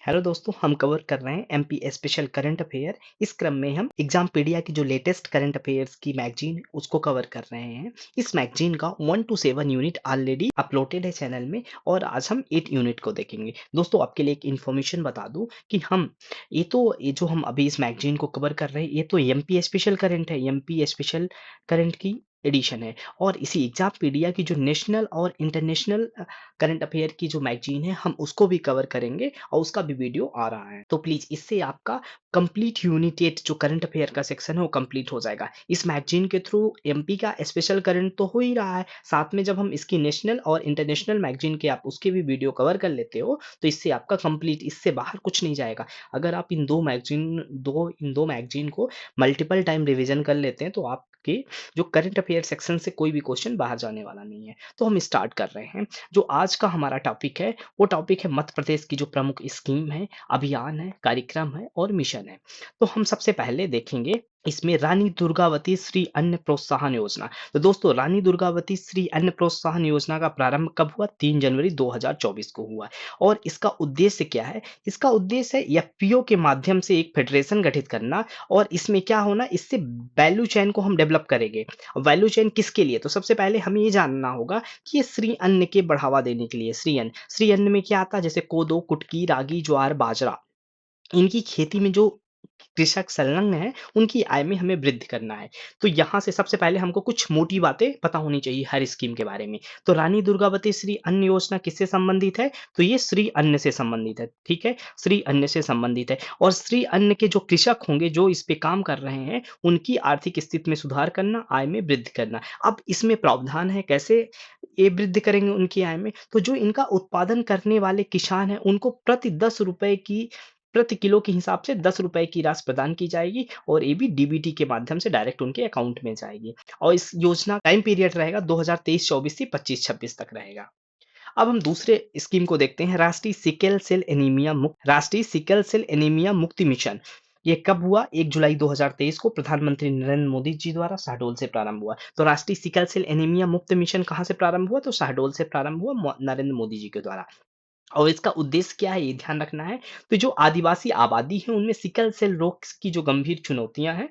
Hello दोस्तों, हम cover कर रहे हैं एमपी स्पेशल करंट अफेयर। इस क्रम में हम एग्जामपीडिया की जो लेटेस्ट करंट अफेयर्स की मैगजीन है उसको कवर कर रहे हैं। इस मैगजीन का 1 to 7 यूनिट ऑलरेडी अपलोडेड है चैनल में और आज हम 8 यूनिट को देखेंगे। दोस्तों, आपके लिए एक इन्फॉर्मेशन बता दूं कि ये जो हम अभी इस मैगजीन को कवर कर रहे हैं ये तो एमपी स्पेशल करंट है, एमपी स्पेशल करंट की एडिशन है। और इसी एग्जामपीडिया की जो नेशनल और इंटरनेशनल करंट अफेयर की जो मैगजीन है हम उसको भी कवर करेंगे और उसका भी वीडियो आ रहा है। तो प्लीज इससे आपका कंप्लीट यूनिट 8 जो करंट अफेयर का सेक्शन है वो कंप्लीट हो जाएगा। इस मैगजीन के थ्रू एमपी का स्पेशल करंट तो हो ही रहा है, साथ में जब हम इसकी नेशनल और इंटरनेशनल मैगजीन के आप उसके भी वीडियो कवर कर लेते हो तो इससे आपका कंप्लीट, इससे बाहर कुछ नहीं जाएगा। अगर आप इन दो मैगजीन को मल्टीपल टाइम रिवीजन कर लेते हैं तो आपके जो करंट अफेयर सेक्शन से कोई भी क्वेश्चन बाहर जाने वाला नहीं है। तो हम स्टार्ट कर रहे हैं। जो आज का हमारा टॉपिक है वो टॉपिक है मध्य प्रदेश की जो प्रमुख स्कीम है, अभियान है, कार्यक्रम है और मिशन है। तो हम सबसे पहले देखेंगे इसमें रानी दुर्गावती श्री अन्न प्रोत्साहन योजना। तो दोस्तों, रानी दुर्गावती श्री अन्न प्रोत्साहन योजना का प्रारंभ कब हुआ? 3 जनवरी 2024 को हुआ। और इसका उद्देश्य क्या है? इसका उद्देश्य है एफपीओ के माध्यम से एक फेडरेशन गठित करना और इसमें क्या होना, इससे वैल्यू चेन को हम डेवलप करेंगे। वैल्यू चेन किसके लिए? तो सबसे पहले हमें ये जानना होगा कि ये श्री अन्न के बढ़ावा देने के लिए। श्री अन्न में क्या आता है? जैसे कोदो, कुटकी, रागी, ज्वार, बाजरा, इनकी खेती में जो कृषक संलग्न है उनकी आय में हमें वृद्धि करना है। तो यहाँ से सबसे पहले हमको कुछ मोटी बातें पता होनी चाहिए हर स्कीम के बारे में। तो रानी दुर्गावती श्री अन्न योजना किससे संबंधित है? तो ये श्री अन्न से संबंधित है। ठीक है, श्री अन्न से संबंधित है। और श्री अन्न के जो कृषक होंगे जो इस पे काम कर रहे हैं उनकी आर्थिक स्थिति में सुधार करना, आय में वृद्धि करना। अब इसमें प्रावधान है कैसे ये वृद्धि करेंगे उनकी आय में। तो जो इनका उत्पादन करने वाले किसान हैं उनको प्रति किलो के हिसाब से 10 रुपए की राशि प्रदान की जाएगी और ये भी डीबीटी के माध्यम से डायरेक्ट उनके अकाउंट में जाएगी। और इस योजना टाइम पीरियड रहेगा 2023-24 से 25-26 तक रहेगा। अब हम दूसरे स्कीम को देखते हैं, राष्ट्रीय सिकल सेल एनीमिया मुक्ति मिशन। ये कब हुआ? 1 जुलाई 2023 को प्रधानमंत्री नरेंद्र मोदी जी द्वारा शहडोल से प्रारंभ हुआ। तो राष्ट्रीय सिकल सेल एनीमिया मुक्त मिशन कहाँ से प्रारंभ हुआ? तो शहडोल से प्रारंभ हुआ नरेंद्र मोदी जी के द्वारा। और इसका उद्देश्य क्या है ये ध्यान रखना है। तो जो आदिवासी आबादी है उनमें सिकल सेल रोग की जो गंभीर चुनौतियां हैं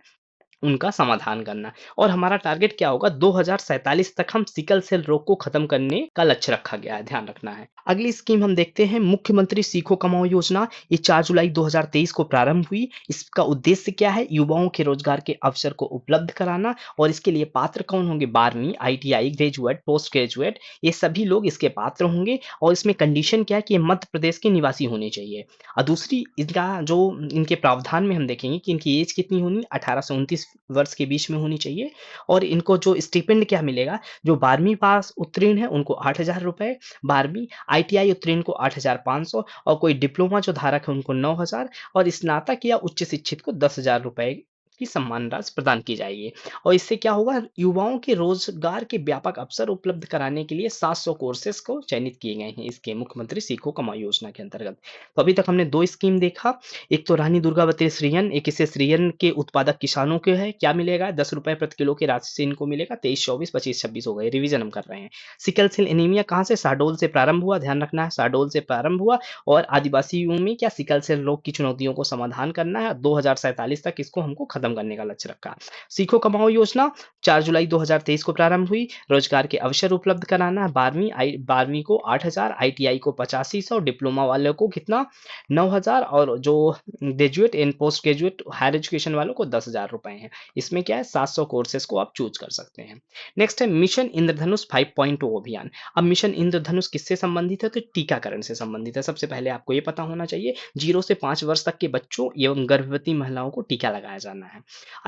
उनका समाधान करना। और हमारा टारगेट क्या होगा? 2047 तक हम सिकल सेल रोग को खत्म करने का लक्ष्य रखा गया है, ध्यान रखना है। अगली स्कीम हम देखते हैं, मुख्यमंत्री सीखो कमाओ योजना। ये 4 जुलाई 2023 को प्रारंभ हुई। इसका उद्देश्य क्या है? युवाओं के रोजगार के अवसर को उपलब्ध कराना। और इसके लिए पात्र कौन होंगे? 12वीं, आईटीआई, ग्रेजुएट, पोस्ट ग्रेजुएट, ये सभी लोग इसके पात्र होंगे। और इसमें कंडीशन क्या है कि ये मध्य प्रदेश के निवासी होने चाहिए। और दूसरी इनका जो इनके प्रावधान में हम देखेंगे कि इनकी एज कितनी होनी, 18 से 29 वर्ष के बीच में होनी चाहिए। और इनको जो स्टिपेंड क्या मिलेगा? जो 12वीं पास उत्तीर्ण है उनको 8,000 रुपए, 12वीं आईटीआई उत्तीर्ण को 8,500 और कोई डिप्लोमा जो धारक है उनको 9,000 और स्नातक या उच्च शिक्षित को 10,000 रुपए की सम्मान राशि प्रदान की जाएगी। और इससे क्या होगा? युवाओं के रोजगार के व्यापक अवसर उपलब्ध कराने के लिए 700 कोर्सेस को चयनित किए गए हैं इसके मुख्यमंत्री सीखो कमाओ योजना के अंतर्गत। तो अभी तक हमने 2 स्कीम देखा। एक तो रानी दुर्गावती श्रीयन, एक इसे श्रीयन के उत्पादक किसानों के है, क्या मिलेगा? 10 रुपए प्रति किलो की राशि से इनको मिलेगा। 23-24, 25-26 हो गए, रिवीजन हम कर रहे हैं। सिकल सेल एनीमिया कहाँ से? शहडोल से प्रारंभ हुआ, ध्यान रखना है, शहडोल से प्रारंभ हुआ। और आदिवासियों में क्या सिकल सेल रोग की चुनौतियों को समाधान करना है। 2047 तक इसको हमको खत्म करने का लक्ष्य रखा। सीखो कमाओ योजना 4 जुलाई 2023 को प्रारंभ हुई। रोजगार के अवसर उपलब्ध कराना। 12वीं को 8,000, आईटीआई को 8500, डिप्लोमा वालों को कितना? 9,000 और जो graduate and post graduate higher education वालों को 10,000 रुपए हैं। इसमें क्या है? 700 कोर्सेज को आप चूज कर सकते हैं। नेक्स्ट है मिशन इंद्रधनुष 5.0 अभियान। अब मिशन इंद्रधनुष किससे संबंधित है? तो टीकाकरण से संबंधित है। सबसे पहले आपको ये पता होना चाहिए 0 से 5 वर्ष तक के बच्चों एवं गर्भवती महिलाओं को टीका लगाया जाना है।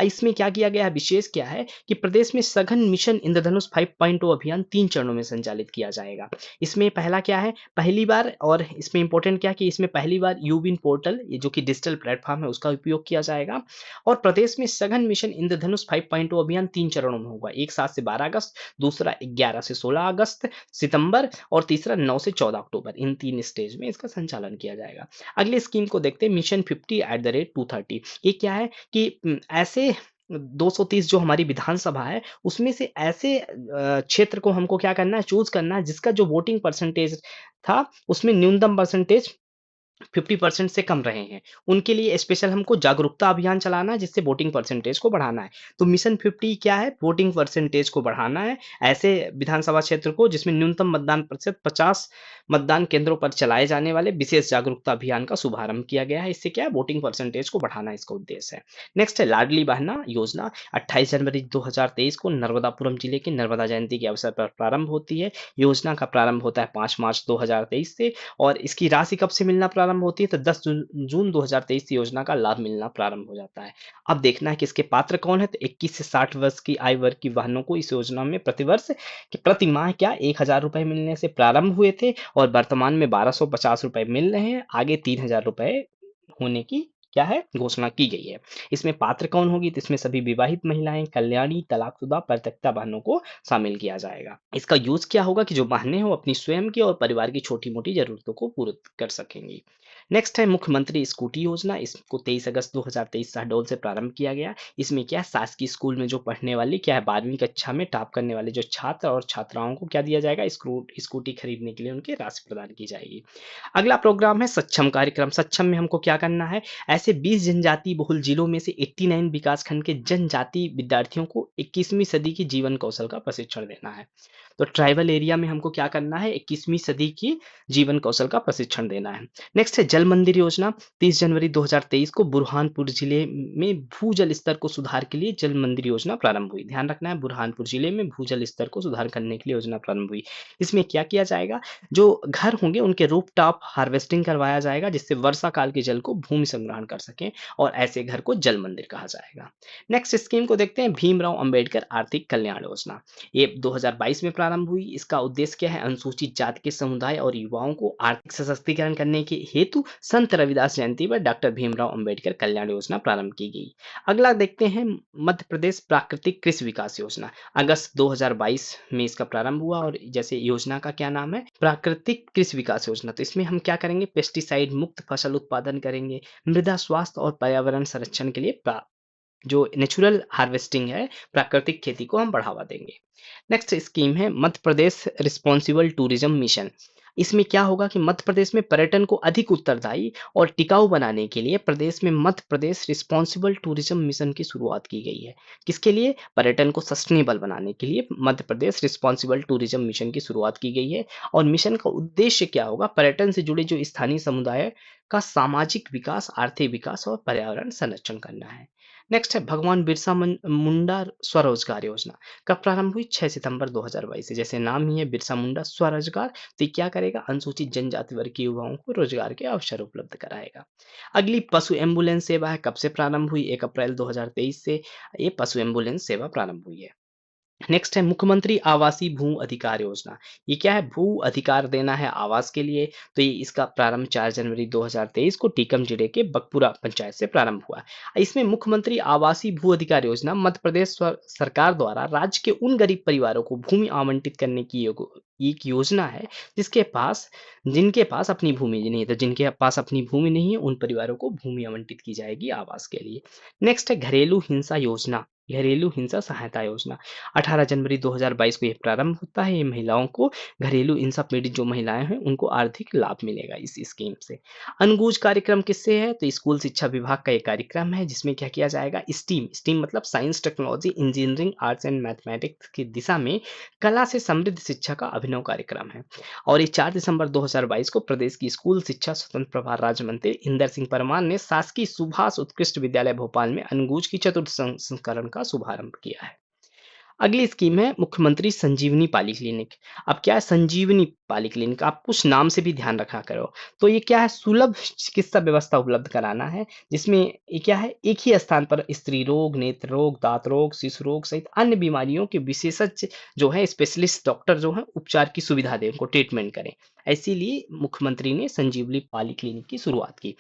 इसमें क्या किया गया है? विशेष क्या है कि प्रदेश में सघन मिशन इंद्रधनुष 5.0 अभियान 3 चरणों में संचालित किया जाएगा। इसमें पहला क्या है? पहली बार, और इसमें इंपॉर्टेंट क्या है कि इसमें पहली बार यूबिन पोर्टल, ये जो कि डिजिटल प्लेटफॉर्म है, उसका उपयोग किया जाएगा। और प्रदेश में सघन मिशन इंद्रधनुष 5.0 अभियान 3 चरणों में होगा। एक 7 से 12 अगस्त, दूसरा 11 से 16 अगस्त सितंबर और तीसरा 9 से 14 अक्टूबर। इन 3 स्टेज में इसका संचालन किया जाएगा। अगली स्कीम को देखते हैं, मिशन 50@230। ये क्या है कि ऐसे 230 जो हमारी विधानसभा है उसमें से ऐसे क्षेत्र को हमको क्या करना है? चूज करना है जिसका जो वोटिंग परसेंटेज था उसमें न्यूनतम परसेंटेज 50% से कम रहे हैं, उनके लिए स्पेशल हमको जागरूकता अभियान चलाना है जिससे वोटिंग परसेंटेज को बढ़ाना है। तो मिशन 50 क्या है? वोटिंग परसेंटेज को बढ़ाना है। ऐसे विधानसभा क्षेत्र को जिसमें न्यूनतम मतदान प्रतिशत 50 मतदान केंद्रों पर चलाए जाने वाले विशेष जागरूकता अभियान का शुभारंभ किया गया है। इससे क्या है? वोटिंग परसेंटेज को बढ़ाना इसका उद्देश्य है। नेक्स्ट है लाडली बहना योजना। 28 जनवरी 2023 को नर्मदापुरम जिले की नर्मदा जयंती के अवसर पर प्रारंभ होती है। योजना का प्रारंभ होता है 5 मार्च 2023 से और इसकी राशि कब से मिलना प्रारंभ होती है? तो 10 जून 2023 से योजना का लाभ मिलना प्रारंभ हो जाता है। अब देखना है कि इसके पात्र कौन है? तो 21 से 60 वर्ष की आयु वर्ग की वाहनों को इस योजना में प्रतिवर्ष कि प्रति माह क्या 1000 रुपए मिलने से प्रारंभ हुए थे और वर्तमान में 1250 रुपए मिल रहे हैं। आगे 3000 रुपए होने की क्या है? घोषणा की गई है। इसमें पात्र कौन होगी? तो इसमें सभी विवाहित महिलाएं, कल्याणी, तलाकशुदा, परित्यक्ता बहनों को शामिल किया जाएगा। इसका यूज क्या होगा कि जो बहनें हो अपनी स्वयं की और परिवार की छोटी-मोटी जरूरतों को पूर्ण कर सकेंगी। नेक्स्ट है मुख्यमंत्री स्कूटी योजना। इसको 23 अगस्त 2023 शहडोल से प्रारंभ किया गया। इसमें क्या है? शासकीय स्कूल में जो पढ़ने वाली क्या है 12वीं कक्षा में टॉप करने वाले जो छात्र और छात्राओं को क्या दिया जाएगा? स्कूटी खरीदने के लिए उनकी राशि प्रदान की जाएगी। अगला प्रोग्राम है सक्षम कार्यक्रम। सक्षम में हमको क्या करना है? ऐसे 20 जनजाति बहुल जिलों में से 89 विकासखंड के जनजाति विद्यार्थियों को 21वीं सदी की जीवन कौशल का प्रशिक्षण देना है। तो ट्राइबल एरिया में हमको क्या करना है? 21वीं सदी की जीवन कौशल का प्रशिक्षण देना है। नेक्स्ट है जल मंदिर योजना। 30 जनवरी 2023 को बुरहानपुर जिले में भूजल स्तर को सुधार के लिए जल मंदिर योजना प्रारंभ हुई। ध्यान रखना है बुरहानपुर जिले में भूजल स्तर को सुधार करने के लिए योजना प्रारंभ हुई। इसमें क्या किया जाएगा? जो घर होंगे उनके रूफटॉप हार्वेस्टिंग करवाया जाएगा जिससे वर्षा काल के जल को भूमि संग्रहण कर सकें और ऐसे घर को जल मंदिर कहा जाएगा। नेक्स्ट स्कीम को देखते हैं भीमराव अंबेडकर आर्थिक कल्याण योजना। ये 2022 में प्रारंभ हुई। इसका उद्देश्य क्या है? अनुसूचित जाति के समुदाय और युवाओं को आर्थिक सशक्तिकरण करने के हेतु संत रविदास जयंती पर डॉक्टर भीमराव अंबेडकर कल्याण योजना प्रारंभ की गई। अगला देखते हैं मध्य प्रदेश प्राकृतिक कृषि विकास योजना। अगस्त 2022 में इसका प्रारंभ हुआ और जैसे योजना का क्या नाम है? प्राकृतिक कृषि विकास योजना। तो इसमें हम क्या करेंगे? पेस्टिसाइड मुक्त फसल उत्पादन करेंगे, मृदा स्वास्थ्य और पर्यावरण संरक्षण के लिए जो नेचुरल हार्वेस्टिंग है प्राकृतिक खेती को हम बढ़ावा देंगे। नेक्स्ट स्कीम है Madhya Pradesh responsible tourism mission. इसमें क्या होगा कि मध्य प्रदेश में पर्यटन को अधिक उत्तरदायी और टिकाऊ बनाने के लिए प्रदेश में Madhya Pradesh responsible tourism mission की शुरुआत की गई है। किसके लिए? पर्यटन को सस्टेनेबल बनाने के लिए Madhya Pradesh responsible tourism mission की शुरुआत की गई है। और मिशन का उद्देश्य क्या होगा? पर्यटन से जुड़े जो स्थानीय समुदाय का सामाजिक विकास, आर्थिक विकास और पर्यावरण संरक्षण करना है। नेक्स्ट है भगवान बिरसा मुंडा स्वरोजगार योजना। कब प्रारंभ हुई? 6 सितंबर 2022 से। जैसे नाम ही है बिरसा मुंडा स्वरोजगार, तो ये क्या करेगा? अनुसूचित जनजाति वर्ग के युवाओं को रोजगार के अवसर उपलब्ध कराएगा। अगली पशु एम्बुलेंस सेवा है। कब से प्रारंभ हुई? 1 अप्रैल 2023 से ये पशु एम्बुलेंस सेवा प्रारंभ हुई है। नेक्स्ट है मुख्यमंत्री आवासीय भू अधिकार योजना। ये क्या है? भू अधिकार देना है आवास के लिए। तो ये इसका प्रारंभ 4 जनवरी 2023 को टीकम जिले के बकपुरा पंचायत से प्रारंभ हुआ। इसमें मुख्यमंत्री आवासीय भू अधिकार योजना मध्य प्रदेश सरकार द्वारा राज्य के उन गरीब परिवारों को भूमि आवंटित करने की एक योजना है जिनके पास अपनी भूमि नहीं है। तो जिनके पास अपनी भूमि नहीं है उन परिवारों को भूमि आवंटित की जाएगी आवास के लिए। नेक्स्ट है घरेलू हिंसा योजना, घरेलू हिंसा सहायता योजना। 18 जनवरी 2022 को यह प्रारंभ होता है। ये महिलाओं को घरेलू हिंसा पीड़ित जो महिलाएं हैं उनको आर्थिक लाभ मिलेगा इस स्कीम से। अनुगूज कार्यक्रम किससे है? तो स्कूल शिक्षा विभाग का एक कार्यक्रम है जिसमें क्या किया जाएगा? स्टीम मतलब science technology engineering arts and mathematics की दिशा में कला से समृद्ध शिक्षा का अभिनव कार्यक्रम है। और ये 4 दिसंबर 2022 को प्रदेश की स्कूल शिक्षा स्वतंत्र प्रभार राज्य मंत्री इंदर सिंह परमार ने शासकीय सुभाष उत्कृष्ट विद्यालय भोपाल में अनुगूज की चतुर्थ संस्करण का शुभारंभ किया है। अगली स्कीम है मुख्यमंत्री संजीवनी पाली क्लिनिक। अब क्या है? संजीवनी पाली क्लिनिक, आप कुछ नाम से भी ध्यान रखा करो। तो ये क्या है? सुलभ चिकित्सा व्यवस्था उपलब्ध कराना है जिसमें ये क्या है? एक ही स्थान पर स्त्री रोग, नेत्र रोग, दांत रोग, शिशु रोग सहित अन्य बीमारियों के विशेषज्ञ जो है स्पेशलिस्ट डॉक्टर जो है उपचार की सुविधा दें, उनको ट्रीटमेंट करें। इसीलिए मुख्यमंत्री ने संजीवनी पाली क्लिनिक की शुरुआत की।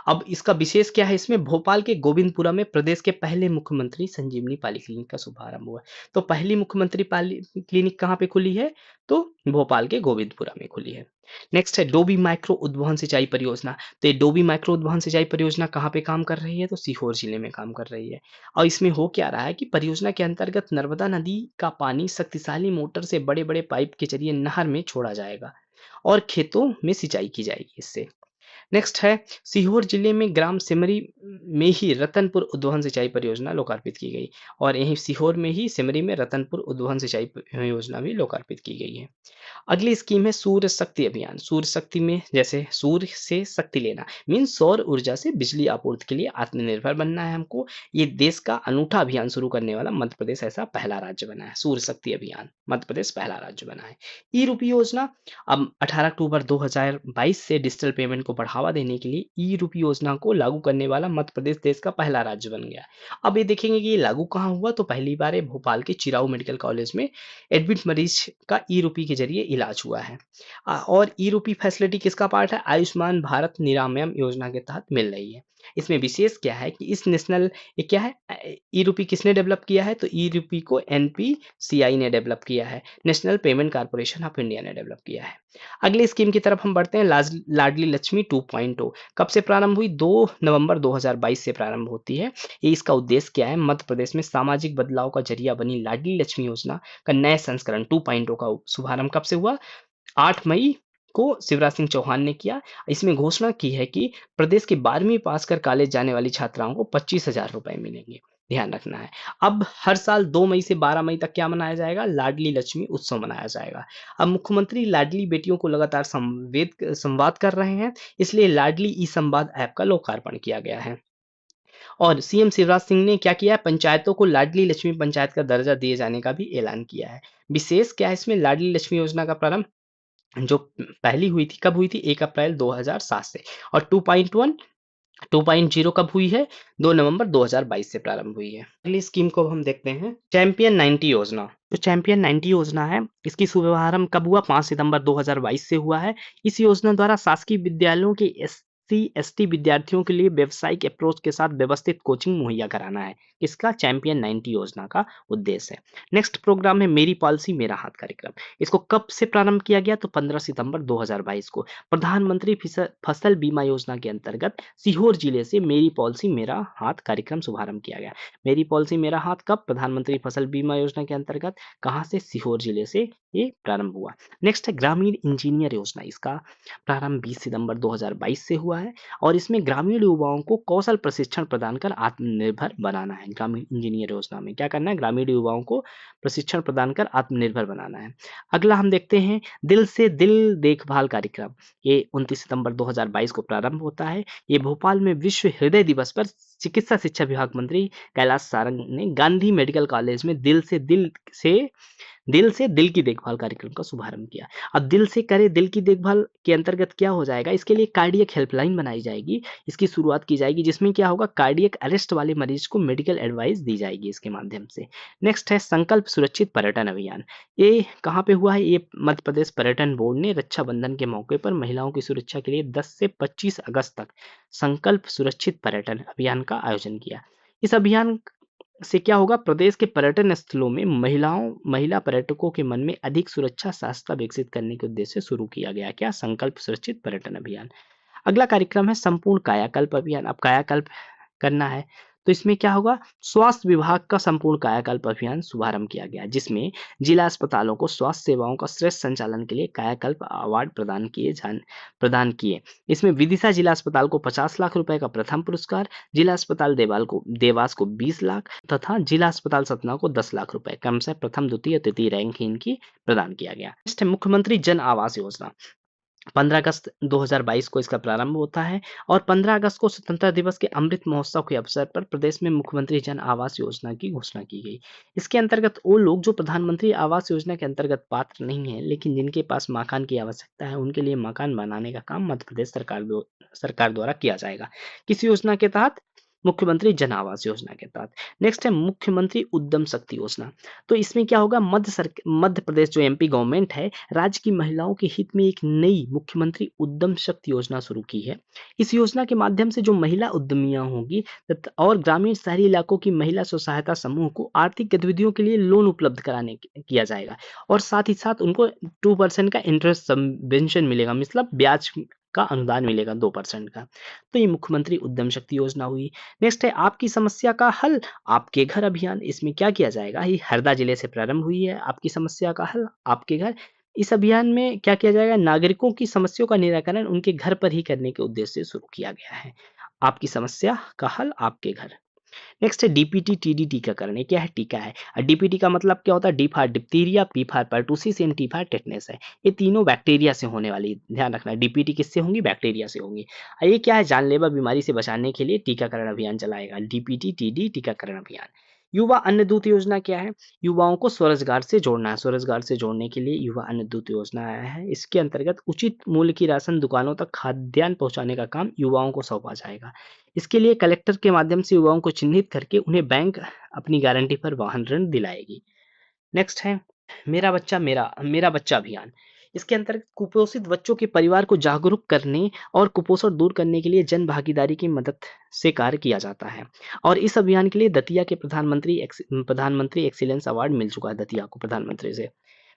अब इसका विशेष क्या है? इसमें भोपाल के गोविंदपुरा में प्रदेश के पहले मुख्यमंत्री संजीवनी पाली क्लिनिक का शुभारंभ हुआ। तो पहली मुख्यमंत्री पाली क्लिनिक कहाँ पे खुली है? तो भोपाल के गोविंदपुरा में खुली है। नेक्स्ट है डोबी माइक्रो उद्वहन सिंचाई परियोजना। तो ये डोबी माइक्रो उद्वहन सिंचाई परियोजना कहाँ पे काम कर रही है? तो सीहोर जिले में काम कर रही है। और इसमें हो क्या रहा है कि परियोजना के अंतर्गत नर्मदा नदी का पानी शक्तिशाली मोटर से बड़े बड़े पाइप के जरिए नहर में छोड़ा जाएगा और खेतों में सिंचाई की जाएगी इससे। नेक्स्ट है सीहोर जिले में ग्राम सिमरी में ही रतनपुर उद्वहन सिंचाई परियोजना लोकार्पित की गई और यहीं सीहोर में ही सिमरी में रतनपुर उद्वहन सिंचाई योजना भी लोकार्पित की गई है। अगली स्कीम है सूर्य शक्ति अभियान। सूर्य शक्ति में जैसे सूर्य से शक्ति लेना मीन्स सौर ऊर्जा से बिजली आपूर्ति के लिए आत्मनिर्भर बनना है हमको। ये देश का अनूठा अभियान शुरू करने वाला मध्य प्रदेश ऐसा पहला राज्य बना है। सूर्य शक्ति अभियान मध्य प्रदेश पहला राज्य बना है। ई रूपी योजना अब 18 अक्टूबर 2022 से डिजिटल पेमेंट को बढ़ावा देने के लिए ई रूपी योजना को लागू करने वाला मध्य प्रदेश देश का पहला राज्य बन गया। अब ये देखेंगे कि ये लागू कहाँ हुआ, तो पहली बार ये भोपाल के चिराऊ मेडिकल कॉलेज में एडमिट मरीज का ई रूपी के जरिए इलाज हुआ है। और ई रूपी फैसिलिटी किसका पार्ट है? आयुष्मान भारत निरामयम योजना के तहत मिल रही है। इसमें विशेष क्या है कि इस नेशनल ये क्या है, ई रूपी किसने डेवलप किया है? तो ई रूपी को एनपीसीआई ने डेवलप किया है, national payment corporation of India ने डेवलप किया है। अगली स्कीम की तरफ हम बढ़ते हैं। लाडली लक्ष्मी 2.0 कब से प्रारंभ हुई? 2 नवंबर 2022 से प्रारंभ होती है। ये इसका उद्देश्य क्या है? मध्य प्रदेश में सामाजिक बदलाव का जरिया बनी लाडली लक्ष्मी योजना का नए संस्करण 2.0 का शुभारंभ कब से हुआ? 8 मई को शिवराज सिंह चौहान ने किया। इसमें घोषणा की है कि प्रदेश के 12वीं पास कर कॉलेज जाने वाली छात्राओं को 25,000 रुपए मिलेंगे। ध्यान रखना है। अब हर साल 2 मई से 12 मई तक क्या मनाया जाएगा? लाडली लक्ष्मी उत्सव मनाया जाएगा। अब मुख्यमंत्री लाडली बेटियों को लगातार संवाद कर रहे हैं, इसलिए लाडली ई संवाद ऐप का लोकार्पण किया गया है। और सीएम शिवराज सिंह ने क्या किया है? पंचायतों को लाडली लक्ष्मी पंचायत का दर्जा दिए जाने का भी ऐलान किया है। विशेष क्या है इसमें? लाडली लक्ष्मी योजना का प्रारंभ जो पहली हुई थी कब हुई थी? 1 अप्रैल 2007 से। और 2.0 कब हुई है? 2 नवंबर 2022 से प्रारंभ हुई है। अगली स्कीम को हम देखते हैं, चैंपियन 90 योजना। जो चैंपियन 90 योजना है, इसकी शुभारंभ कब हुआ? 5 सितंबर 2022 से हुआ है। इस योजना द्वारा शासकीय विद्यालयों के SC/ST विद्यार्थियों के लिए व्यावसायिक अप्रोच के साथ व्यवस्थित कोचिंग मुहैया कराना है। इसका चैंपियन 90 योजना का उद्देश्य है। नेक्स्ट प्रोग्राम है मेरी पॉलिसी मेरा हाथ कार्यक्रम। इसको कब से प्रारंभ किया गया? तो 15 सितंबर 2022 को प्रधानमंत्री फसल बीमा योजना के अंतर्गत सीहोर जिले से मेरी पॉलिसी मेरा हाथ कार्यक्रम शुभारंभ किया गया। मेरी पॉलिसी मेरा हाथ कब? प्रधानमंत्री फसल बीमा योजना के अंतर्गत। कहां से? सीहोर जिले से ये प्रारंभ हुआ। नेक्स्ट है ग्रामीण इंजीनियर योजना। इसका प्रारंभ 20 सितंबर 2022 से हुआ है और इसमें ग्रामीण युवाओं को कौशल प्रशिक्षण प्रदान कर आत्मनिर्भर बनाना है। ग्रामीण इंजीनियर योजना में क्या करना है? ग्रामीण युवाओं को प्रशिक्षण प्रदान कर आत्मनिर्भर बनाना है। अगला हम देखते हैं दिल से दिल देखभाल कार्यक्रम। ये 29 सितंबर 2022 को प्रारंभ होता है। ये भोपाल में विश्व हृदय दिवस पर चिकित्सा शिक्षा विभाग मंत्री कैलाश सारंग ने गांधी मेडिकल कॉलेज में दिल से दिल की देखभाल कार्यक्रम का शुभारंभ किया। अब दिल से करे दिल की देखभाल के अंतर्गत क्या हो जाएगा? इसके लिए कार्डियक हेल्पलाइन बनाई जाएगी, इसकी शुरुआत की जाएगी, जिसमें क्या होगा? कार्डियक अरेस्ट वाले मरीज को मेडिकल एडवाइस दी जाएगी इसके माध्यम से। नेक्स्ट है संकल्प सुरक्षित पर्यटन अभियान। ये कहाँ पे हुआ है? ये मध्य प्रदेश पर्यटन बोर्ड ने रक्षाबंधन के मौके पर महिलाओं की सुरक्षा के लिए 10 से 25 अगस्त तक संकल्प सुरक्षित पर्यटन अभियान का आयोजन किया। इस अभियान से क्या होगा? प्रदेश के पर्यटन स्थलों में महिला पर्यटकों के मन में अधिक सुरक्षा सहजता विकसित करने के उद्देश्य से शुरू किया गया क्या? संकल्प सुरक्षित पर्यटन अभियान। अगला कार्यक्रम है संपूर्ण कायाकल्प अभियान। अब कायाकल्प करना है तो इसमें क्या होगा? स्वास्थ्य विभाग का संपूर्ण कायाकल्प अभियान शुभारंभ किया गया, जिसमें जिला अस्पतालों को स्वास्थ्य सेवाओं का श्रेष्ठ संचालन के लिए कायाकल्प अवार्ड प्रदान किए। इसमें विदिशा जिला अस्पताल को 50 लाख रुपए का प्रथम पुरस्कार, जिला अस्पताल देवास को 20 लाख तथा जिला अस्पताल सतना को 10 लाख रुपए क्रमशः प्रथम, द्वितीय, तृतीय रैंक इनकी प्रदान किया गया। नेक्स्ट है मुख्यमंत्री जन आवास योजना। 15 अगस्त 2022 को इसका प्रारंभ होता है और 15 अगस्त को स्वतंत्रता दिवस के अमृत महोत्सव के अवसर पर प्रदेश में मुख्यमंत्री जन आवास योजना की घोषणा की गई। इसके अंतर्गत वो लोग जो प्रधानमंत्री आवास योजना के अंतर्गत पात्र नहीं है लेकिन जिनके पास मकान की आवश्यकता है, उनके लिए मकान बनाने का काम मध्य प्रदेश सरकार द्वारा किया जाएगा। किस योजना के तहत? मुख्यमंत्री जन आवास योजना के तहत। नेक्स्ट है मुख्यमंत्री उद्यम शक्ति योजना। तो इसमें क्या होगा? मध्य प्रदेश जो एमपी गवर्नमेंट है, राज्य की महिलाओं के हित में एक नई मुख्यमंत्री उद्यम शक्ति योजना शुरू की है। इस योजना के माध्यम से जो महिला उद्यमियां होंगी और ग्रामीण शहरी इलाकों की महिला स्व सहायता समूह को आर्थिक गतिविधियों के लिए लोन उपलब्ध किया जाएगा और साथ ही साथ उनको 2% का इंटरेस्ट सबवेंशन मिलेगा, मतलब ब्याज का अनुदान मिलेगा 2% का। तो ये मुख्यमंत्री उद्यम शक्ति योजना हुई। नेक्स्ट है आपकी समस्या का हल आपके घर अभियान। इसमें क्या किया जाएगा? ये हरदा जिले से प्रारंभ हुई है। आपकी समस्या का हल आपके घर। इस अभियान में क्या किया जाएगा, नागरिकों की समस्याओं का निराकरण उनके घर पर ही करने के उद्देश्य से शुरू किया गया है। आपकी समस्या का हल आपके घर। नेक्स्ट है डीपीटी टीडी टीकाकरण। ये क्या है, टीका है। डीपीटी का मतलब क्या होता है, D for diphtheria, P for pertussis and T for tetanus है। ये तीनों बैक्टीरिया से होने वाली, ध्यान रखना। डीपीटी किससे होंगी, बैक्टीरिया से होंगी। ये क्या है, जानलेवा बीमारी से बचाने के लिए टीकाकरण अभियान चलाएगा, डीपीटी टीडी टीकाकरण अभियान। युवा अन्न दूत योजना क्या है, युवाओं को स्वरोजगार से जोड़ना है। स्वरोजगार से जोड़ने के लिए युवा अन्न दूत योजना आया है। इसके अंतर्गत उचित मूल्य की राशन दुकानों तक खाद्यान्न पहुंचाने का काम युवाओं को सौंपा जाएगा। इसके लिए कलेक्टर के माध्यम से युवाओं को चिन्हित करके उन्हें बैंक अपनी गारंटी पर वाहन ऋण दिलाएगी। नेक्स्ट है मेरा बच्चा मेरा बच्चा अभियान। इसके अंतर्गत कुपोषित बच्चों के परिवार को जागरूक करने और कुपोषण दूर करने के लिए जन भागीदारी की मदद से कार्य किया जाता है। और इस अभियान के लिए दतिया के प्रधानमंत्री एक्सीलेंस अवार्ड मिल चुका है दतिया को प्रधानमंत्री से।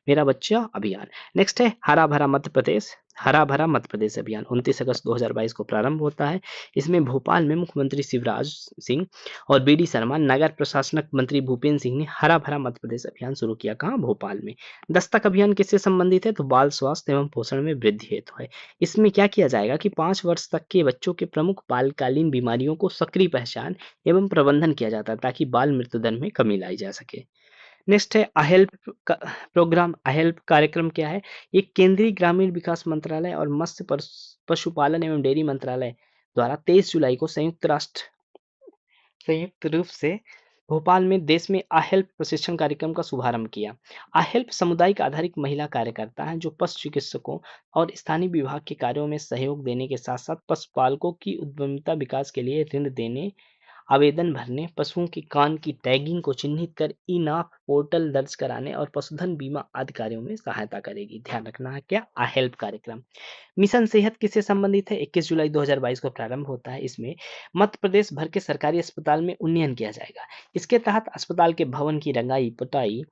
मेरा बच्चा अभियान। नेक्स्ट है हरा भरा मध्य प्रदेश अभियान 29 अगस्त 2022 को प्रारंभ होता है। इसमें भोपाल में मुख्यमंत्री शिवराज सिंह और बीडी शर्मा, नगर प्रशासनिक मंत्री भूपेंद्र सिंह ने हरा भरा मध्य प्रदेश अभियान शुरू किया। कहाँ, भोपाल में। दस्तक अभियान किससे संबंधित है, तो बाल स्वास्थ्य एवं पोषण में वृद्धि हेतु है। इसमें क्या किया जाएगा कि 5 वर्ष तक के बच्चों के प्रमुख बालकालीन बीमारियों को सक्रिय पहचान एवं प्रबंधन किया जाता है ताकि बाल मृत्यु दर में कमी लाई जा सके। नेक्स्ट है प्रोग्राम अहेल्प कार्यक्रम क्या है, ये केंद्रीय ग्रामीण विकास मंत्रालय और मत्स्य पशुपालन एवं डेयरी मंत्रालय द्वारा 23 जुलाई को संयुक्त रूप से भोपाल में देश में अहेल्प प्रशिक्षण कार्यक्रम का शुभारंभ किया। अहेल्प सामुदायिक आधारित महिला कार्यकर्ता हैं जो पशु चिकित्सकों और स्थानीय विभाग के कार्यों में सहयोग देने के साथ साथ पशुपालकों की उद्यमिता विकास के लिए ऋण देने, आवेदन भरने, पशुओं के कान की टैगिंग को चिन्हित कर ई-नाप पोर्टल दर्ज कराने और पशुधन बीमा आदि कार्यों में सहायता करेगी। ध्यान रखना है क्या, हेल्प कार्यक्रम। मिशन सेहत किससे संबंधित है, 21 जुलाई 2022 को प्रारंभ होता है। इसमें मध्य प्रदेश भर के सरकारी अस्पताल में उन्नयन किया जाएगा। इसके तहत अस्पताल के भवन की रंगाई पुताई,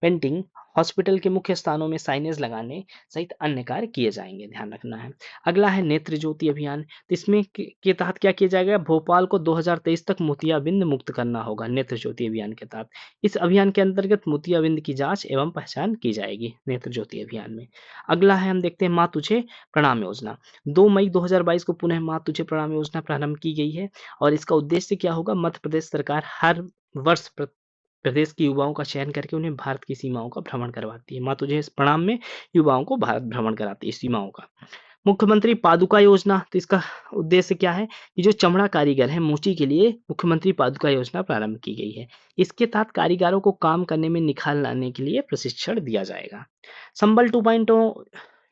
पेंटिंग, हॉस्पिटल के मुख्य स्थानों में साइनेज लगाने सहित अन्य कार्य किए जाएंगे। ध्यान रखना है। अगला है नेत्र ज्योति अभियान। तो इसमें के तहत क्या किया जाएगा, भोपाल को 2023 तक मोतियाबिंद मुक्त करना होगा नेत्र ज्योति अभियान के तहत। इस अभियान के अंतर्गत मोतियाबिंद की जांच एवं पहचान की जाएगी नेत्र ज्योति अभियान में। अगला है, हम देखते हैं माँ तुझे प्रणाम योजना। 2 मई 2022 को पुनः माँ तुझे प्रणाम योजना प्रारंभ की गई है और इसका उद्देश्य क्या होगा, मध्य प्रदेश सरकार हर वर्ष प्रदेश के युवाओं का चयन करके उन्हें भारत की सीमाओं का भ्रमण करवाती है। माँ तुझे प्रणाम में युवाओं को भारत भ्रमण कराती है सीमाओं का। मुख्यमंत्री पादुका योजना, तो इसका उद्देश्य क्या है कि जो चमड़ा कारीगर है मोची के लिए मुख्यमंत्री पादुका योजना प्रारंभ की गई है। इसके तहत कारीगरों को काम करने में निखार लाने के लिए प्रशिक्षण दिया जाएगा। संबल 2.0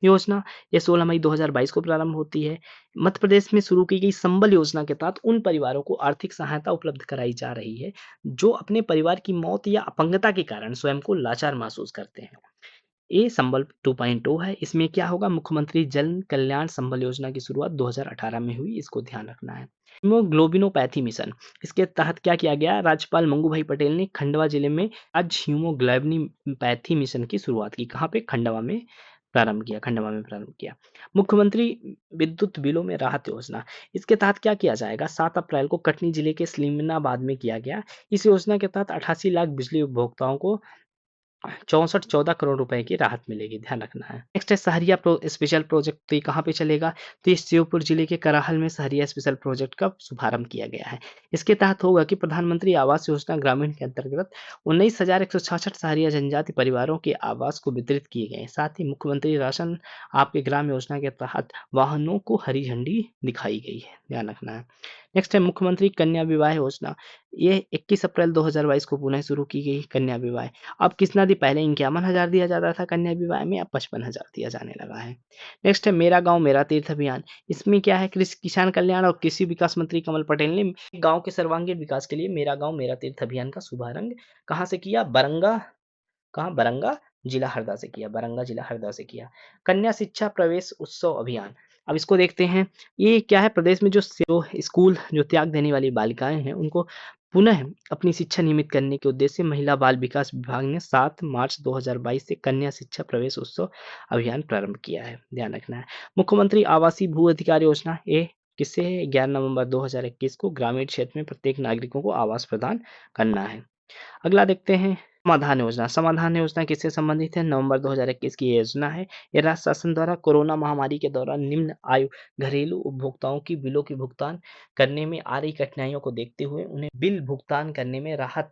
योजना, ये 16 मई 2022 को प्रारंभ होती है। मध्य प्रदेश में शुरू की गई संबल योजना के तहत उन परिवारों को आर्थिक सहायता उपलब्ध कराई जा रही है जो अपने परिवार की मौत या अपंगता के कारण स्वयं को लाचार महसूस करते हैं। ये संबल 2.0 है। इसमें क्या होगा, मुख्यमंत्री जन कल्याण संबल योजना की शुरुआत 2018 में हुई, इसको ध्यान रखना है। हीमोग्लोबिनोपैथी मिशन, इसके तहत क्या किया गया, राज्यपाल मंगू भाई पटेल ने खंडवा जिले में आज हीमोग्लोबिनोपैथी मिशन की शुरुआत की। कहाँ पे, खंडवा में प्रारंभ किया। मुख्यमंत्री विद्युत बिलों में राहत योजना, इसके तहत क्या किया जाएगा, 7 अप्रैल को कटनी जिले के स्लीमनाबाद में किया गया। इस योजना के तहत 88 लाख बिजली उपभोक्ताओं को 64-14 करोड़ रुपए की राहत मिलेगी। ध्यान रखना है। नेक्स्ट है सहरिया स्पेशल प्रोजेक्ट। तो ये कहाँ पे चलेगा, तो ये श्योपुर जिले के कराहल में सहरिया स्पेशल प्रोजेक्ट का शुभारंभ किया गया है। इसके तहत होगा कि प्रधानमंत्री आवास योजना ग्रामीण के अंतर्गत 19,166 सहरिया जनजाति परिवारों के आवास को वितरित किए गए। साथ ही मुख्यमंत्री राशन आपके ग्राम योजना के तहत वाहनों को हरी झंडी दिखाई गई है। ध्यान रखना है। नेक्स्ट है मुख्यमंत्री कन्या विवाह योजना। ये 21 अप्रैल 2022 को पुनः शुरू की गई कन्या विवाह। अब कितना दी, पहले 51,000 दिया जाता था कन्या विवाह में, अब 55,000 दिया जाने लगा है। नेक्स्ट है मेरा गांव मेरा तीर्थ अभियान। इसमें क्या है, कृषि किसान कल्याण और कृषि विकास मंत्री कमल पटेल ने गांव के सर्वांगीण विकास के लिए मेरा गांव मेरा तीर्थ अभियान का शुभारंभ कहाँ से किया, बरंगा जिला हरदा से किया। कन्या शिक्षा प्रवेश उत्सव अभियान, अब इसको देखते हैं। ये क्या है, प्रदेश में जो स्कूल जो त्याग देने वाली बालिकाएं हैं उनको पुनः अपनी शिक्षा नियमित करने के उद्देश्य से महिला बाल विकास विभाग ने 7 मार्च 2022 से कन्या शिक्षा प्रवेश उत्सव अभियान प्रारंभ किया है। ध्यान रखना है। मुख्यमंत्री आवासीय भू अधिकार योजना, ये किससे है, 11 नवंबर 2021 को ग्रामीण क्षेत्र में प्रत्येक नागरिकों को आवास प्रदान करना है। अगला देखते हैं समाधान योजना। समाधान योजना किससे संबंधित है? नवंबर 2021 की ये योजना है। ये राज्य शासन द्वारा कोरोना महामारी के दौरान निम्न आयु घरेलू उपभोक्ताओं की बिलों की भुगतान करने में आ रही कठिनाइयों को देखते हुए उन्हें बिल भुगतान करने में राहत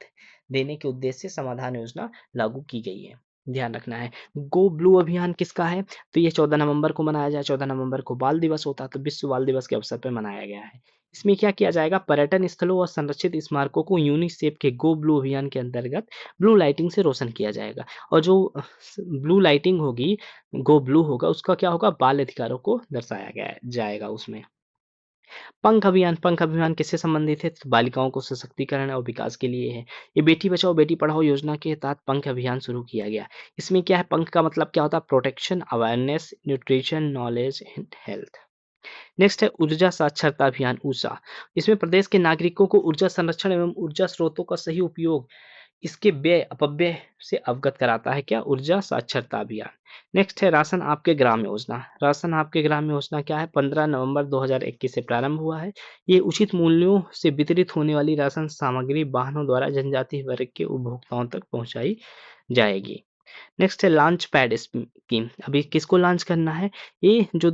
देने के उद्देश्य से समाधान योजना लागू की गई है। ध्यान रखना है। गो ब्लू अभियान किसका है? तो ये 14 नवंबर को मनाया जाए। 14 नवंबर को बाल दिवस होता है, तो विश्व बाल दिवस के अवसर पर मनाया गया है। इसमें क्या किया जाएगा? पर्यटन स्थलों और संरक्षित स्मारकों को यूनिसेफ के गो ब्लू अभियान के अंतर्गत ब्लू लाइटिंग से रोशन किया जाएगा। और जो ब्लू लाइटिंग होगी, गो ब्लू होगा, उसका क्या होगा? बाल अधिकारों को दर्शाया गया जाएगा उसमें। पंख अभियान किससे संबंधित है? तो बालिकाओं को सशक्तिकरण और विकास के लिए है। ये बेटी बचाओ बेटी पढ़ाओ योजना के तहत पंख अभियान शुरू किया गया। इसमें क्या है? पंख का मतलब क्या होता है? Protection, awareness, nutrition, knowledge and health. Next है ऊर्जा साक्षरता अभियान ऊषा। इसमें प्रदेश के नागरिकों को ऊर्जा संरक्षण एवं ऊर्जा स्रोतों का सही उपयोग, इसके व्यय अपव्यय से अवगत कराता है। क्या? ऊर्जा साक्षरता अभियान। नेक्स्ट है राशन आपके ग्राम योजना। राशन आपके ग्राम योजना क्या है? 15 नवंबर 2021 से प्रारंभ हुआ है। ये उचित मूल्यों से वितरित होने वाली राशन सामग्री वाहनों द्वारा जनजातीय वर्ग के उपभोक्ताओं तक पहुंचाई जाएगी। नेक्स्ट है लॉन्च पैड स्कीम। अभी किसको लॉन्च करना है? ये जो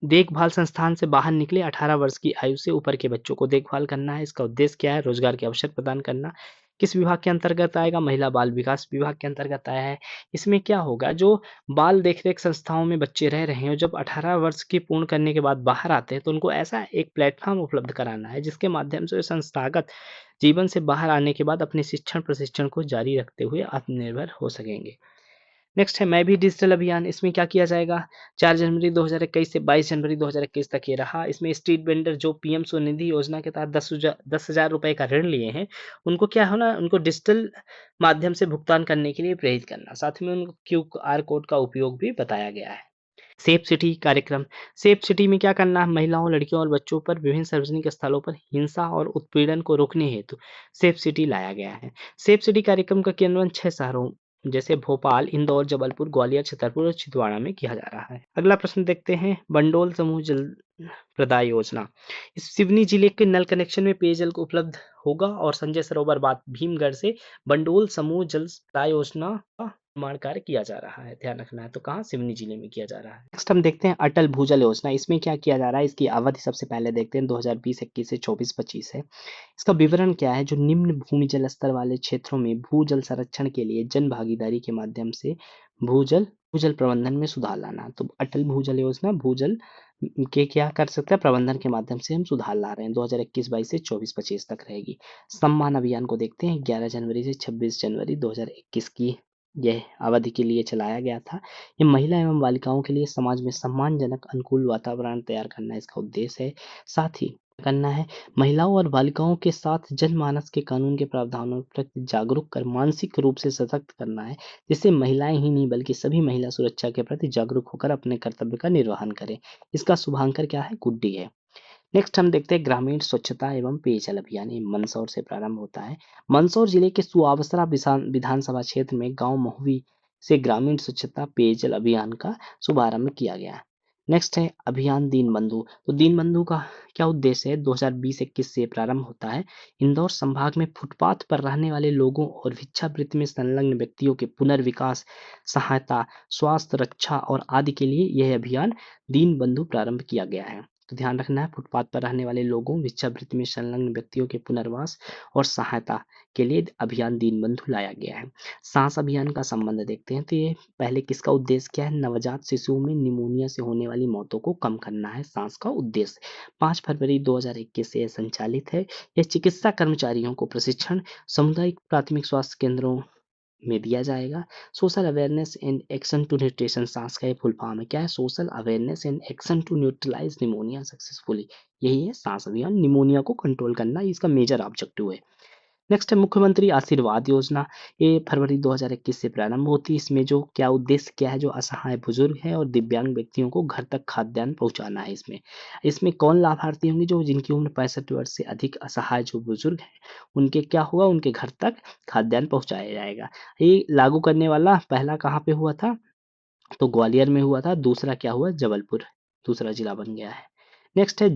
देखभाल संस्थान से बाहर निकले 18 वर्ष की आयु से ऊपर के बच्चों को देखभाल करना है। इसका उद्देश्य क्या है? रोजगार के अवसर प्रदान करना। किस विभाग के अंतर्गत आएगा? महिला बाल विकास विभाग के अंतर्गत आया है। इसमें क्या होगा? जो बाल देखरेख संस्थाओं में बच्चे रह रहे हैं, जब 18 वर्ष की पूर्ण करने के बाद बाहर आते हैं, तो उनको ऐसा एक प्लेटफॉर्म उपलब्ध कराना है जिसके माध्यम से वे संस्थागत जीवन से बाहर आने के बाद अपने शिक्षण प्रशिक्षण को जारी रखते हुए आत्मनिर्भर हो सकेंगे। नेक्स्ट है मैं भी डिजिटल अभियान। इसमें क्या किया जाएगा? 4 जनवरी 2021 से 22 जनवरी 2021 तक ये रहा। इसमें स्ट्रीट वेंडर जो पीएम स्वनिधि योजना के तहत 10,000 रुपए का ऋण लिए हैं, उनको क्या होना? उनको डिजिटल माध्यम से भुगतान करने के लिए प्रेरित करना। साथ में उनको क्यूआर कोड का उपयोग भी बताया गया है। सेफ सिटी कार्यक्रम। सेफ सिटी में क्या करना है? महिलाओं, लड़कियों और बच्चों पर विभिन्न सार्वजनिक स्थलों पर हिंसा और उत्पीड़न को रोकने हेतु सेफ सिटी लाया गया है। सेफ सिटी कार्यक्रम का क्रियान्वयन 6 शहरों जैसे भोपाल, इंदौर, जबलपुर, ग्वालियर, छतरपुर और छिंदवाड़ा में किया जा रहा है। अगला प्रश्न देखते हैं बंडोल समूह जल प्रदाय योजना। इस सिवनी जिले के नल कनेक्शन में पेयजल को उपलब्ध होगा और संजय सरोवर बात भीमगढ़ से बंडोल समूह जल प्रदाय योजना का निर्माण कार्य किया जा रहा है। ध्यान रखना है। तो कहाँ? सिवनी जिले में किया जा रहा है। नेक्स्ट हम देखते हैं अटल भूजल योजना। इसमें क्या किया जा रहा है? इसकी अवधि सबसे पहले देखते हैं 2020-21 से 24-25 है। इसका विवरण क्या है? जो निम्न भूमि जल स्तर वाले क्षेत्रों में भूजल संरक्षण के लिए जन भागीदारी के माध्यम से भूजल भूजल प्रबंधन में सुधार लाना। तो अटल भूजल योजना भूजल के क्या कर सकते हैं? प्रबंधन के माध्यम से हम सुधार ला रहे हैं। 2021-22 से 24-25 तक रहेगी। सम्मान अभियान को देखते हैं। 11 जनवरी से 26 जनवरी 2021 की यह अवधि के लिए चलाया गया था। ये महिला एवं बालिकाओं के लिए समाज में सम्मानजनक अनुकूल वातावरण तैयार करना इसका उद्देश्य है। साथ ही करना है महिलाओं और बालिकाओं के साथ जनमानस के कानून के प्रावधानों के प्रति जागरूक कर मानसिक रूप से सशक्त करना है, जिससे महिलाएं ही नहीं बल्कि सभी महिला सुरक्षा के प्रति जागरूक होकर अपने कर्तव्य का निर्वहन करें। इसका शुभांकर क्या है? गुड डे है। नेक्स्ट हम देखते हैं ग्रामीण स्वच्छता एवं पेयजल अभियान। ये मंदसौर से प्रारंभ होता है। मंदसौर जिले के सुअवसरा विधानसभा क्षेत्र में गांव महुवी से ग्रामीण स्वच्छता पेयजल अभियान का शुभारंभ किया गया। नेक्स्ट है अभियान दीनबंधु। तो दीनबंधु का क्या उद्देश्य है? 2020-21 से प्रारंभ होता है। इंदौर संभाग में फुटपाथ पर रहने वाले लोगों और भिक्षावृत्ति में संलग्न व्यक्तियों के पुनर्विकास, सहायता, स्वास्थ्य रक्षा और आदि के लिए यह अभियान दीनबंधु प्रारंभ किया गया है। तो ध्यान रखना है फुटपाथ पर रहने वाले लोगों, भिक्षावृत्ति में संलग्न व्यक्तियों के पुनर्वास और सहायता के लिए अभियान दीनबंधु लाया गया है। सांस अभियान का संबंध देखते हैं। तो ये पहले किसका उद्देश्य क्या है? नवजात शिशुओं में निमोनिया से होने वाली मौतों को कम करना है सांस का उद्देश्य। 5 फरवरी 2021 से यह संचालित है। यह चिकित्सा कर्मचारियों को प्रशिक्षण सामुदायिक प्राथमिक स्वास्थ्य केंद्रों में दिया जाएगा। Social awareness and action to nutrition SAANS का ये फुल फॉर्म है। क्या है? Social awareness and action to neutralise pneumonia successfully. यही है सांस अभियान। निमोनिया को कंट्रोल करना इसका मेजर ऑब्जेक्टिव है। नेक्स्ट है मुख्यमंत्री आशीर्वाद योजना। ये फरवरी 2021 से प्रारंभ होती है। इसमें जो क्या उद्देश्य क्या है? जो असहाय बुजुर्ग है और दिव्यांग व्यक्तियों को घर तक खाद्यान्न पहुंचाना है। इसमें इसमें कौन लाभार्थी होंगे? जो जिनकी उम्र 65 वर्ष से अधिक असहाय जो बुजुर्ग हैं, उनके क्या होगा? उनके घर तक खाद्यान्न पहुंचाया जाएगा। ये लागू करने वाला पहला कहाँ पे हुआ था? तो ग्वालियर में हुआ था। दूसरा क्या हुआ? जबलपुर दूसरा जिला बन गया है। नेक्स्ट है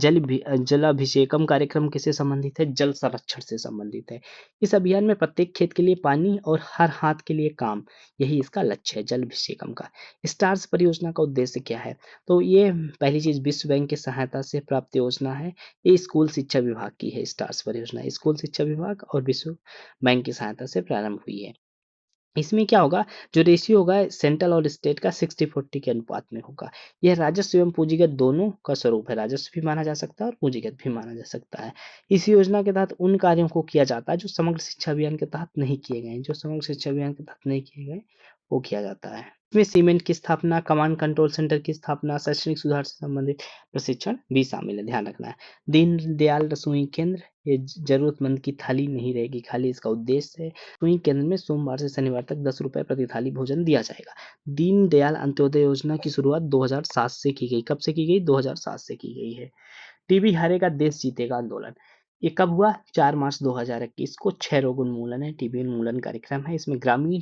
जलाभिषेकम कार्यक्रम किससे संबंधित है? जल संरक्षण से संबंधित है। इस अभियान में प्रत्येक खेत के लिए पानी और हर हाथ के लिए काम, यही इसका लक्ष्य है जलाभिषेकम का। स्टार्स परियोजना का उद्देश्य क्या है? तो ये पहली चीज विश्व बैंक की सहायता से प्राप्त योजना है। ये स्कूल शिक्षा विभाग की है स्टार्स परियोजना, स्कूल शिक्षा विभाग और विश्व बैंक की सहायता से प्रारंभ हुई है। इसमें क्या होगा, जो रेशियो होगा सेंट्रल और स्टेट का 60-40 के अनुपात में होगा। यह राजस्व एवं पूंजीगत दोनों का स्वरूप है, राजस्व भी माना जा सकता है और पूंजीगत भी माना जा सकता है। इस योजना के तहत उन कार्यों को किया जाता है जो समग्र शिक्षा अभियान के तहत नहीं किए गए हैं, जो समग्र शिक्षा अभियान के तहत नहीं किए गए वो किया जाता है। इसमें सीमेंट की स्थापना, कमांड कंट्रोल सेंटर की स्थापना, शैक्षणिक सुधार से संबंधित प्रशिक्षण भी शामिल है, ध्यान रखना है। दीनदयाल रसोई केंद्र, ये जरूरतमंद की थाली नहीं रहेगी खाली, इसका उद्देश्य है। रसोई केंद्र में सोमवार से शनिवार तक 10 रुपए प्रति थाली भोजन दिया जाएगा। दीनदयाल अंत्योदय योजना की शुरुआत 2007 से की गई। कब से की गई? 2007 से की गई है। टीबी हारेगा देश जीतेगा आंदोलन, ये कब हुआ? 4 मार्च 2021 को। क्षय रोग उन्मूलन है, टीबी उन्मूलन कार्यक्रम है। इसमें ग्रामीण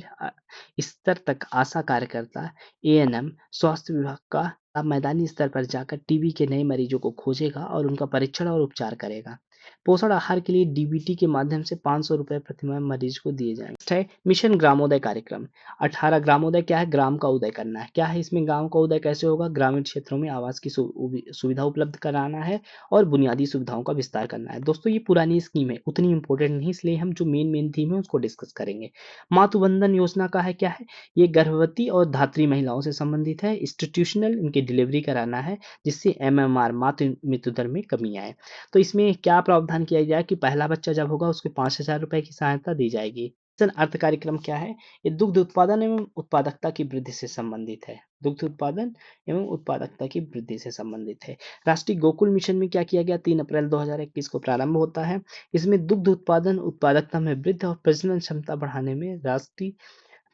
स्तर तक आशा कार्यकर्ता, एएनएम, स्वास्थ्य विभाग का मैदानी स्तर पर जाकर टीबी के नए मरीजों को खोजेगा और उनका परीक्षण और उपचार करेगा। पोषण आहार के लिए डीबीटी के माध्यम से 500 रुपए प्रतिमाह मरीज को दिए जाएंगे। नेक्स्ट है मिशन ग्रामोदय कार्यक्रम। 18 ग्रामोदय क्या है? ग्राम का उदय करना है। क्या है इसमें? गांव का उदय कैसे होगा? ग्रामीण क्षेत्रों में आवास की सुविधा उपलब्ध कराना है और बुनियादी सुविधाओं का विस्तार करना है। दोस्तों ये पुरानी स्कीम है, उतनी इंपॉर्टेंट नहीं, इसलिए हम जो मेन थीम है उसको डिस्कस करेंगे। मातृ वंदन योजना का है क्या है? ये गर्भवती और धात्री महिलाओं से संबंधित है। इंस्टीट्यूशनल इनकी डिलीवरी कराना है जिससे एमएमआर मातृ मृत्यु दर में कमी आए। तो इसमें क्या प्रावधान किया जाए कि पहला बच्चा जब होगा उसको 5,000 रुपए की सहायता दी जाएगी। मिशन अर्थ कार्यक्रम क्या है? ये दुग्ध उत्पादन एवं उत्पादकता की वृद्धि से संबंधित है। दुग्ध उत्पादन एवं उत्पादकता की वृद्धि से संबंधित है। राष्ट्रीय गोकुल मिशन में क्या किया गया? 3 अप्रैल 2021 को प्रारंभ होता है। इसमें दुग्ध उत्पादन उत्पादकता में वृद्धि और प्रजनन क्षमता बढ़ाने में राष्ट्रीय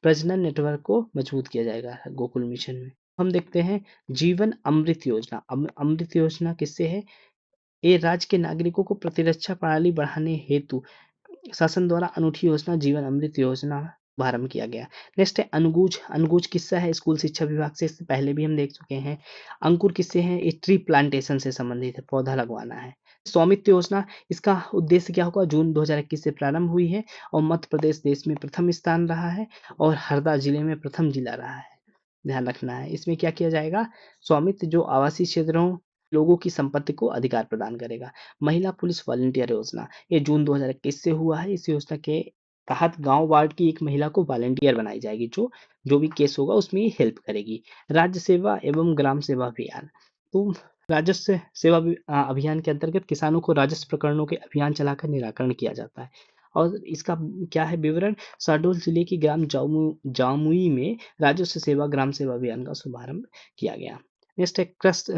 प्रजनन नेटवर्क को मजबूत किया जाएगा गोकुल मिशन में। हम देखते हैं जीवन अमृत योजना। अमृत योजना किससे है? ये राज्य के नागरिकों को प्रतिरक्षा प्रणाली बढ़ाने हेतु शासन द्वारा अनूठी योजना जीवन अमृत योजना प्रारंभ किया गया। नेक्स्ट है अनुगूज। अनुगूज किससे है? स्कूल शिक्षा विभाग से, इससे पहले भी हम देख चुके हैं। अंकुर किससे है? ये ट्री प्लांटेशन से संबंधित है, पौधा लगवाना है। स्वामित्व योजना, इसका उद्देश्य क्या होगा? जून 2021 से प्रारंभ हुई है और मध्य प्रदेश देश में प्रथम स्थान रहा है और हरदा जिले में प्रथम जिला रहा है, ध्यान रखना है। इसमें क्या किया जाएगा? स्वामित्व जो आवासीय क्षेत्रों लोगों की संपत्ति को अधिकार प्रदान करेगा। महिला पुलिस वॉलंटियर योजना, ये जून 2021 से हुआ है। इस योजना के तहत गांव वार्ड की एक महिला को वॉलंटियर बनाई जाएगी जो जो भी केस होगा उसमें हेल्प करेगी। राज्य सेवा एवं ग्राम सेवा अभियान, तो राजस्व सेवा अभियान के अंतर्गत किसानों को राजस्व प्रकरणों के अभियान चलाकर निराकरण किया जाता है। और इसका क्या है विवरण? शहडोल जिले की ग्राम जामुई में राजस्व सेवा ग्राम सेवा अभियान का शुभारंभ किया गया। नेक्स्ट है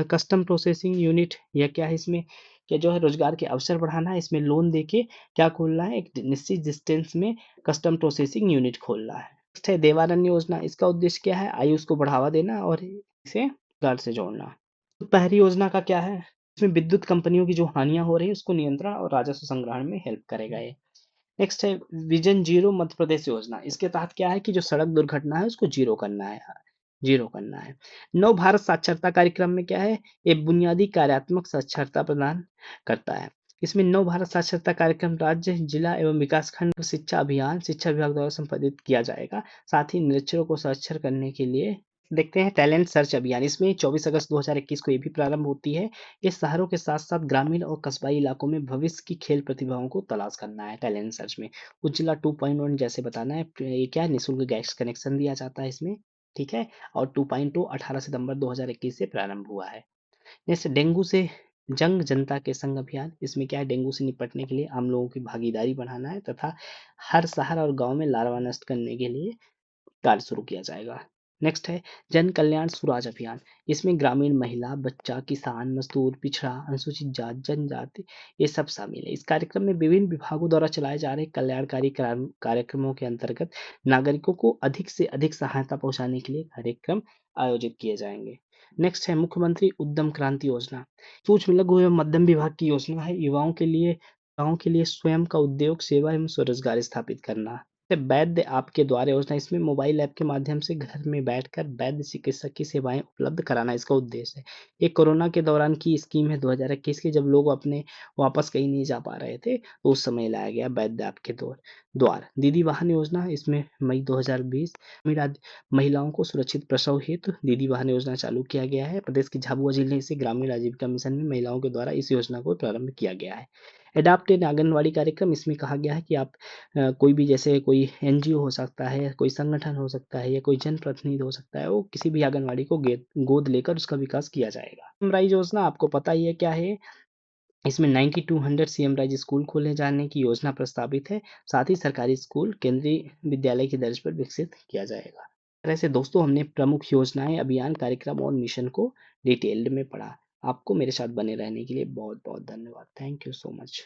कस्टम प्रोसेसिंग यूनिट। यह क्या है? इसमें क्या जो है रोजगार के अवसर बढ़ाना है। इसमें लोन देके क्या खोलना है? एक निश्चित डिस्टेंस में कस्टम प्रोसेसिंग यूनिट खोलना है। नेक्स्ट है देवारण्य योजना। इसका उद्देश्य क्या है? आयुष को बढ़ावा देना और इसे रोजगार से जोड़ना। तो पहली योजना का क्या है? इसमें विद्युत कंपनियों की जो हानियां हो रही है उसको नियंत्रण और राजस्व संग्रहण में हेल्प करेगा ये। नेक्स्ट है विजन जीरो मध्य प्रदेश योजना। इसके तहत क्या है कि जो सड़क दुर्घटना है उसको जीरो करना है, जीरो करना है। नव भारत साक्षरता कार्यक्रम में क्या है? ये बुनियादी कार्यात्मक साक्षरता प्रदान करता है। इसमें नव भारत साक्षरता कार्यक्रम राज्य, जिला एवं विकास खंड शिक्षा अभियान शिक्षा विभाग द्वारा संपादित किया जाएगा। साथ ही निरक्षरों को साक्षर करने के लिए देखते हैं टैलेंट सर्च अभियान। इसमें 24 अगस्त 2021 को ये भी प्रारंभ होती है। ये शहरों के साथ साथ ग्रामीण और कस्बाई इलाकों में भविष्य की खेल प्रतिभाओं को तलाश करना है टैलेंट सर्च में। उज्ज्वला 2.1 जैसे बताना है, ये क्या है? निःशुल्क गैस कनेक्शन दिया जाता है इसमें, ठीक है। और 2.2 18 सितंबर 2021 से प्रारंभ हुआ है। जैसे डेंगू से जंग जनता के संग अभियान। इसमें क्या है? डेंगू से निपटने के लिए आम लोगों की भागीदारी बढ़ाना है तथा हर शहर और गांव में लार्वा नष्ट करने के लिए कार्य शुरू किया जाएगा। नेक्स्ट है जन कल्याण सुराज अभियान। इसमें ग्रामीण महिला, बच्चा, किसान, मजदूर, पिछड़ा, अनुसूचित जाति, जनजाति ये सब शामिल है। इस कार्यक्रम में विभिन्न विभागों द्वारा चलाए जा रहे कल्याणकारी कार्यक्रमों के अंतर्गत नागरिकों को अधिक से अधिक सहायता पहुंचाने के लिए कार्यक्रम आयोजित किए जाएंगे। नेक्स्ट है मुख्यमंत्री उद्यम क्रांति योजना। सूक्ष्म लघु एवं मध्यम विभाग की योजना है। युवाओं के लिए गाँव के लिए स्वयं का उद्योग, सेवा एवं स्वरोजगार स्थापित करना। वैद्य आपके द्वार योजना, इसमें मोबाइल ऐप के माध्यम से घर में बैठकर वैद्य चिकित्सक की सेवाएं उपलब्ध कराना इसका उद्देश्य है। ये कोरोना के दौरान की स्कीम है 2021 की, जब लोग अपने वापस कहीं नहीं जा पा रहे थे, तो उस समय लाया गया वैद्य आपके द्वार। दीदी वाहन योजना, इसमें मई 2020 में महिलाओं को सुरक्षित प्रसव हेतु दीदी वाहन योजना चालू किया गया है। प्रदेश की झाबुआ जिले से ग्रामीण आजीविका मिशन में महिलाओं के द्वारा इस योजना को प्रारंभ किया गया है। एडाप्टेड आंगनवाड़ी कार्यक्रम, इसमें कहा गया है कि आप कोई भी, जैसे कोई एनजीओ हो सकता है, कोई संगठन हो सकता है या कोई जनप्रतिनिधि हो सकता है, वो किसी भी आंगनवाड़ी को गोद लेकर उसका विकास किया जाएगा। राइज योजना आपको पता ही है क्या है। इसमें 9200 सीएम राइज स्कूल खोले जाने की योजना प्रस्तावित है। साथ ही सरकारी स्कूल केंद्रीय विद्यालय की दर्ज पर विकसित किया जाएगा। इस तरह से दोस्तों हमने प्रमुख योजनाएं, अभियान, कार्यक्रम और मिशन को डिटेल्ड में पढ़ा। आपको मेरे साथ बने रहने के लिए बहुत बहुत धन्यवाद। Thank you so much.